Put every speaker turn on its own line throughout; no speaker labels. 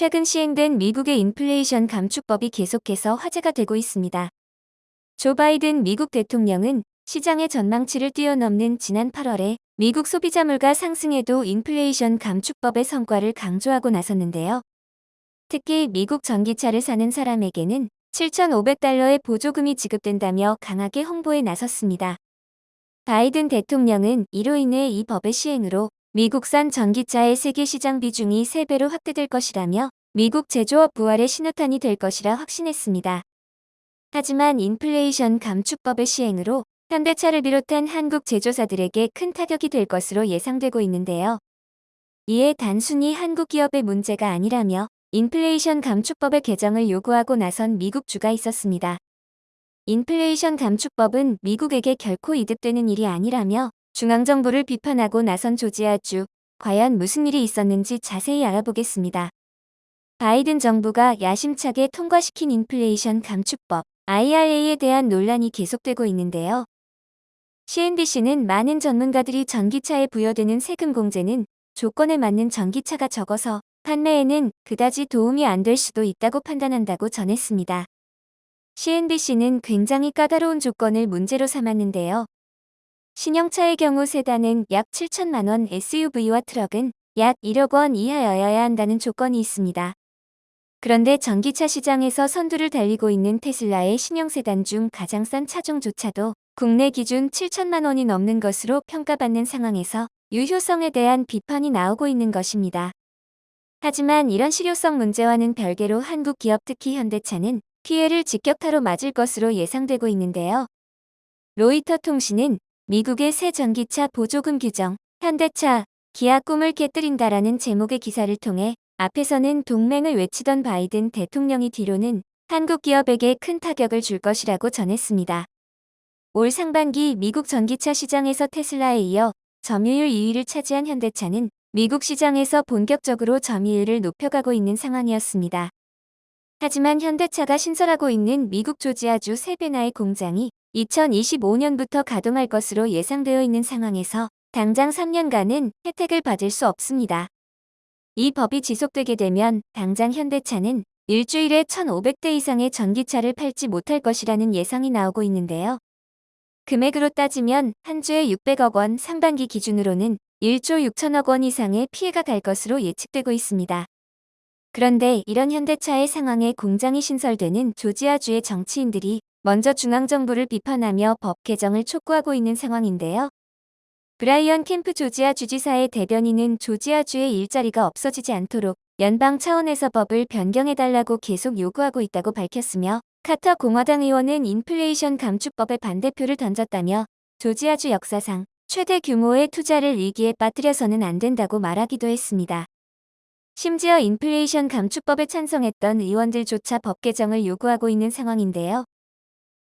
최근 시행된 미국의 인플레이션 감축법이 계속해서 화제가 되고 있습니다. 조 바이든 미국 대통령은 시장의 전망치를 뛰어넘는 지난 8월에 미국 소비자 물가 상승에도 인플레이션 감축법의 성과를 강조하고 나섰는데요. 특히 미국 전기차를 사는 사람에게는 7,500달러의 보조금이 지급된다며 강하게 홍보에 나섰습니다. 바이든 대통령은 이로 인해 이 법의 시행으로 미국산 전기차의 세계 시장 비중이 3배로 확대될 것이라며 미국 제조업 부활의 신호탄이 될 것이라 확신했습니다. 하지만 인플레이션 감축법의 시행으로 현대차를 비롯한 한국 제조사들에게 큰 타격이 될 것으로 예상되고 있는데요. 이에 단순히 한국 기업의 문제가 아니라며 인플레이션 감축법의 개정을 요구하고 나선 미국주가 있었습니다. 인플레이션 감축법은 미국에게 결코 이득되는 일이 아니라며 중앙정부를 비판하고 나선 조지아주, 과연 무슨 일이 있었는지 자세히 알아보겠습니다. 바이든 정부가 야심차게 통과시킨 인플레이션 감축법, IRA에 대한 논란이 계속되고 있는데요. CNBC는 많은 전문가들이 전기차에 부여되는 세금 공제는 조건에 맞는 전기차가 적어서 판매에는 그다지 도움이 안 될 수도 있다고 판단한다고 전했습니다. CNBC는 굉장히 까다로운 조건을 문제로 삼았는데요. 신형차의 경우 세단은 약 7천만 원, SUV와 트럭은 약 1억 원 이하여야 한다는 조건이 있습니다. 그런데 전기차 시장에서 선두를 달리고 있는 테슬라의 신형 세단 중 가장 싼 차종조차도 국내 기준 7천만 원이 넘는 것으로 평가받는 상황에서 유효성에 대한 비판이 나오고 있는 것입니다. 하지만 이런 실효성 문제와는 별개로 한국 기업 특히 현대차는 피해를 직격타로 맞을 것으로 예상되고 있는데요. 로이터 통신은 미국의 새 전기차 보조금 규정, 현대차, 기아 꿈을 깨뜨린다라는 제목의 기사를 통해 앞에서는 동맹을 외치던 바이든 대통령이 뒤로는 한국 기업에게 큰 타격을 줄 것이라고 전했습니다. 올 상반기 미국 전기차 시장에서 테슬라에 이어 점유율 2위를 차지한 현대차는 미국 시장에서 본격적으로 점유율을 높여가고 있는 상황이었습니다. 하지만 현대차가 신설하고 있는 미국 조지아주 세베나의 공장이 2025년부터 가동할 것으로 예상되어 있는 상황에서 당장 3년간은 혜택을 받을 수 없습니다. 이 법이 지속되게 되면 당장 현대차는 일주일에 1,500대 이상의 전기차를 팔지 못할 것이라는 예상이 나오고 있는데요. 금액으로 따지면 한 주에 600억 원, 상반기 기준으로는 1조 6천억 원 이상의 피해가 갈 것으로 예측되고 있습니다. 그런데 이런 현대차의 상황에 공장이 신설되는 조지아주의 정치인들이 먼저 중앙정부를 비판하며 법 개정을 촉구하고 있는 상황인데요. 브라이언 캠프 조지아 주지사의 대변인은 조지아주의 일자리가 없어지지 않도록 연방 차원에서 법을 변경해달라고 계속 요구하고 있다고 밝혔으며, 카터 공화당 의원은 인플레이션 감축법에 반대표를 던졌다며 조지아주 역사상 최대 규모의 투자를 위기에 빠뜨려서는 안 된다고 말하기도 했습니다. 심지어 인플레이션 감축법에 찬성했던 의원들조차 법 개정을 요구하고 있는 상황인데요.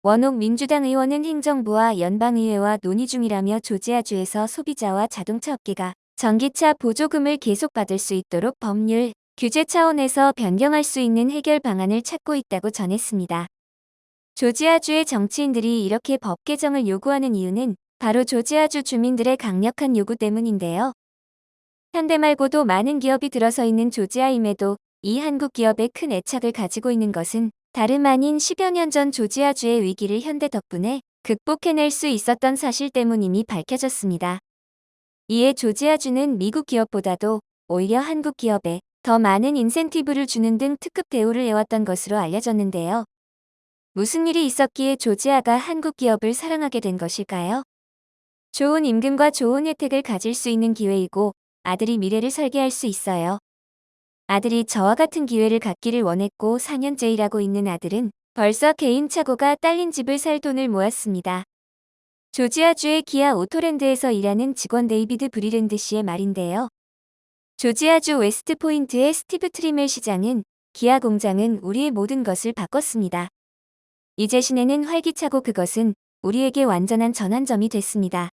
원옥 민주당 의원은 행정부와 연방의회와 논의 중이라며 조지아주에서 소비자와 자동차 업계가 전기차 보조금을 계속 받을 수 있도록 법률, 규제 차원에서 변경할 수 있는 해결 방안을 찾고 있다고 전했습니다. 조지아주의 정치인들이 이렇게 법 개정을 요구하는 이유는 바로 조지아주 주민들의 강력한 요구 때문인데요. 현대 말고도 많은 기업이 들어서 있는 조지아임에도 이 한국 기업에 큰 애착을 가지고 있는 것은 다름 아닌 10여 년 전 조지아주의 위기를 현대 덕분에 극복해낼 수 있었던 사실 때문임이 밝혀졌습니다. 이에 조지아주는 미국 기업보다도 오히려 한국 기업에 더 많은 인센티브를 주는 등 특급 대우를 해왔던 것으로 알려졌는데요. 무슨 일이 있었기에 조지아가 한국 기업을 사랑하게 된 것일까요? 좋은 임금과 좋은 혜택을 가질 수 있는 기회이고 아들이 미래를 설계할 수 있어요. 아들이 저와 같은 기회를 갖기를 원했고 4년째 일하고 있는 아들은 벌써 개인차고가 딸린 집을 살 돈을 모았습니다. 조지아주의 기아 오토랜드에서 일하는 직원 데이비드 브리랜드 씨의 말인데요. 조지아주 웨스트포인트의 스티브 트리멜 시장은 기아 공장은 우리의 모든 것을 바꿨습니다. 이제 시내는 활기차고 그것은 우리에게 완전한 전환점이 됐습니다.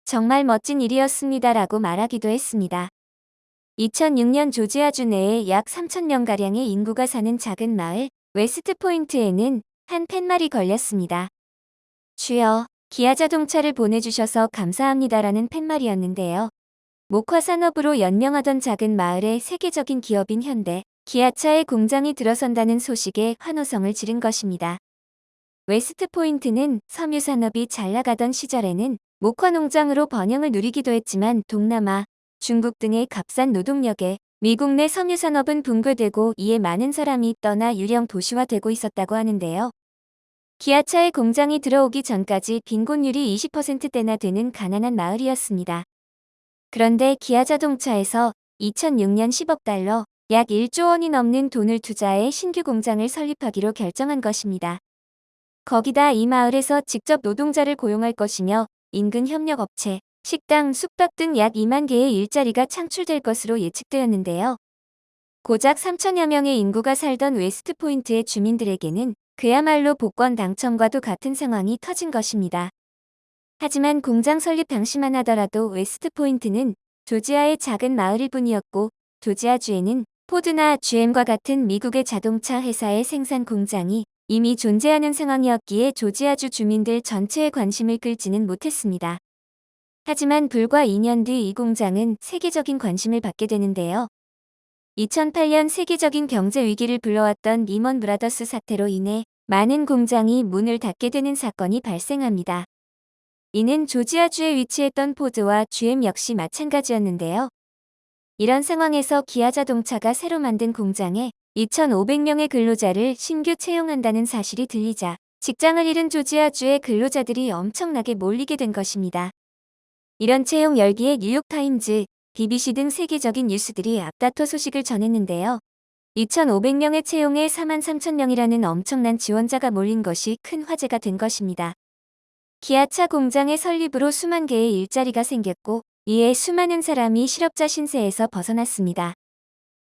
정말 멋진 일이었습니다. 라고 말하기도 했습니다. 2006년 조지아주 내에 약 3,000명가량의 인구가 사는 작은 마을 웨스트포인트에는 한 팻말이 걸렸습니다. 주여, 기아 자동차를 보내주셔서 감사합니다라는 팻말이었는데요. 목화 산업으로 연명하던 작은 마을의 세계적인 기업인 현대, 기아차의 공장이 들어선다는 소식에 환호성을 지른 것입니다. 웨스트포인트는 섬유 산업이 잘 나가던 시절에는 목화 농장으로 번영을 누리기도 했지만 동남아, 중국 등의 값싼 노동력에 미국 내 섬유 산업은 붕괴되고 이에 많은 사람이 떠나 유령 도시화되고 있었다고 하는데요. 기아차의 공장이 들어오기 전까지 빈곤율이 20%대나 되는 가난한 마을이었습니다. 그런데 기아자동차에서 2006년 10억 달러, 약 1조 원이 넘는 돈을 투자해 신규 공장을 설립하기로 결정한 것입니다. 거기다 이 마을에서 직접 노동자를 고용할 것이며 인근 협력업체, 식당, 숙박 등 약 2만 개의 일자리가 창출될 것으로 예측되었는데요. 고작 3천여 명의 인구가 살던 웨스트포인트의 주민들에게는 그야말로 복권 당첨과도 같은 상황이 터진 것입니다. 하지만 공장 설립 당시만 하더라도 웨스트포인트는 조지아의 작은 마을일 뿐이었고 조지아주에는 포드나 GM과 같은 미국의 자동차 회사의 생산 공장이 이미 존재하는 상황이었기에 조지아주 주민들 전체의 관심을 끌지는 못했습니다. 하지만 불과 2년 뒤 이 공장은 세계적인 관심을 받게 되는데요. 2008년 세계적인 경제 위기를 불러왔던 리먼 브라더스 사태로 인해 많은 공장이 문을 닫게 되는 사건이 발생합니다. 이는 조지아주에 위치했던 포드와 GM 역시 마찬가지였는데요. 이런 상황에서 기아자동차가 새로 만든 공장에 2,500명의 근로자를 신규 채용한다는 사실이 들리자 직장을 잃은 조지아주의 근로자들이 엄청나게 몰리게 된 것입니다. 이런 채용 열기에 뉴욕타임즈, BBC 등 세계적인 뉴스들이 앞다퉈 소식을 전했는데요. 2,500명의 채용에 43,000명이라는 엄청난 지원자가 몰린 것이 큰 화제가 된 것입니다. 기아차 공장의 설립으로 수만 개의 일자리가 생겼고 이에 수많은 사람이 실업자 신세에서 벗어났습니다.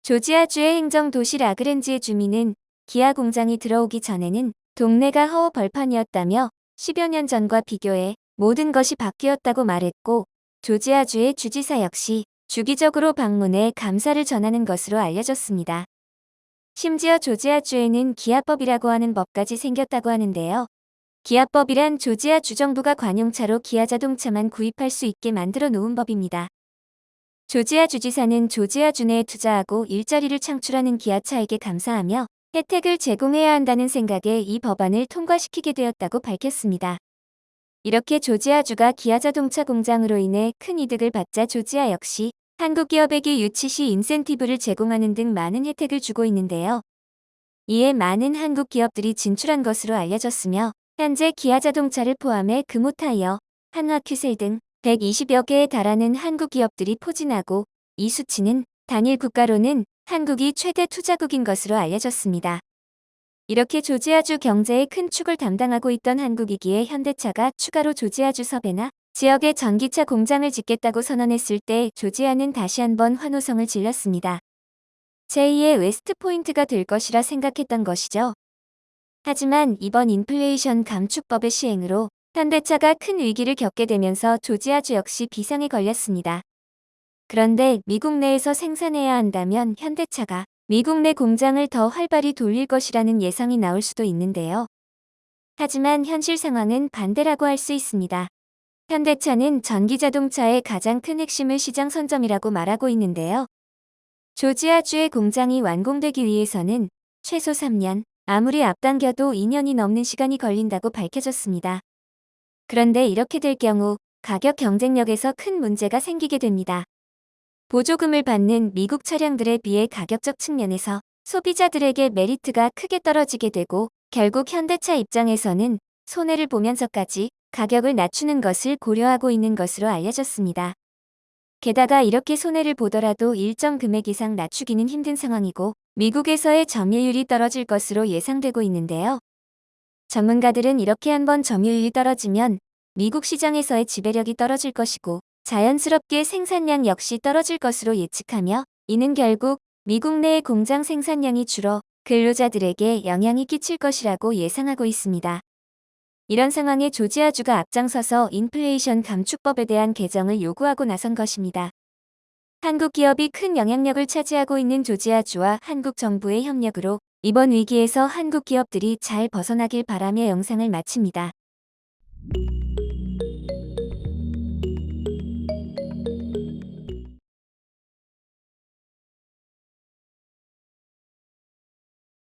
조지아주의 행정도시 라그랜지의 주민은 기아 공장이 들어오기 전에는 동네가 허허 벌판이었다며 10여 년 전과 비교해 모든 것이 바뀌었다고 말했고 조지아주의 주지사 역시 주기적으로 방문해 감사를 전하는 것으로 알려졌습니다. 심지어 조지아주에는 기아법이라고 하는 법까지 생겼다고 하는데요. 기아법이란 조지아 주정부가 관용차로 기아 자동차만 구입할 수 있게 만들어 놓은 법입니다. 조지아 주지사는 조지아주 내에 투자하고 일자리를 창출하는 기아차에게 감사하며 혜택을 제공해야 한다는 생각에 이 법안을 통과시키게 되었다고 밝혔습니다. 이렇게 조지아주가 기아 자동차 공장으로 인해 큰 이득을 받자 조지아 역시 한국 기업에게 유치 시 인센티브를 제공하는 등 많은 혜택을 주고 있는데요. 이에 많은 한국 기업들이 진출한 것으로 알려졌으며 현재 기아 자동차를 포함해 금호타이어, 한화큐셀 등 120여 개에 달하는 한국 기업들이 포진하고 이 수치는 단일 국가로는 한국이 최대 투자국인 것으로 알려졌습니다. 이렇게 조지아주 경제의 큰 축을 담당하고 있던 한국이기에 현대차가 추가로 조지아주 서배나 지역에 전기차 공장을 짓겠다고 선언했을 때 조지아는 다시 한번 환호성을 질렀습니다. 제2의 웨스트포인트가 될 것이라 생각했던 것이죠. 하지만 이번 인플레이션 감축법의 시행으로 현대차가 큰 위기를 겪게 되면서 조지아주 역시 비상에 걸렸습니다. 그런데 미국 내에서 생산해야 한다면 현대차가 미국 내 공장을 더 활발히 돌릴 것이라는 예상이 나올 수도 있는데요. 하지만 현실 상황은 반대라고 할 수 있습니다. 현대차는 전기자동차의 가장 큰 핵심을 시장 선점이라고 말하고 있는데요. 조지아주의 공장이 완공되기 위해서는 최소 3년, 아무리 앞당겨도 2년이 넘는 시간이 걸린다고 밝혀졌습니다. 그런데 이렇게 될 경우 가격 경쟁력에서 큰 문제가 생기게 됩니다. 보조금을 받는 미국 차량들에 비해 가격적 측면에서 소비자들에게 메리트가 크게 떨어지게 되고 결국 현대차 입장에서는 손해를 보면서까지 가격을 낮추는 것을 고려하고 있는 것으로 알려졌습니다. 게다가 이렇게 손해를 보더라도 일정 금액 이상 낮추기는 힘든 상황이고 미국에서의 점유율이 떨어질 것으로 예상되고 있는데요. 전문가들은 이렇게 한번 점유율이 떨어지면 미국 시장에서의 지배력이 떨어질 것이고 자연스럽게 생산량 역시 떨어질 것으로 예측하며 이는 결국 미국 내의 공장 생산량이 줄어 근로자들에게 영향이 끼칠 것이라고 예상하고 있습니다. 이런 상황에 조지아주가 앞장서서 인플레이션 감축법에 대한 개정을 요구하고 나선 것입니다. 한국 기업이 큰 영향력을 차지하고 있는 조지아주와 한국 정부의 협력으로 이번 위기에서 한국 기업들이 잘 벗어나길 바라며 영상을 마칩니다.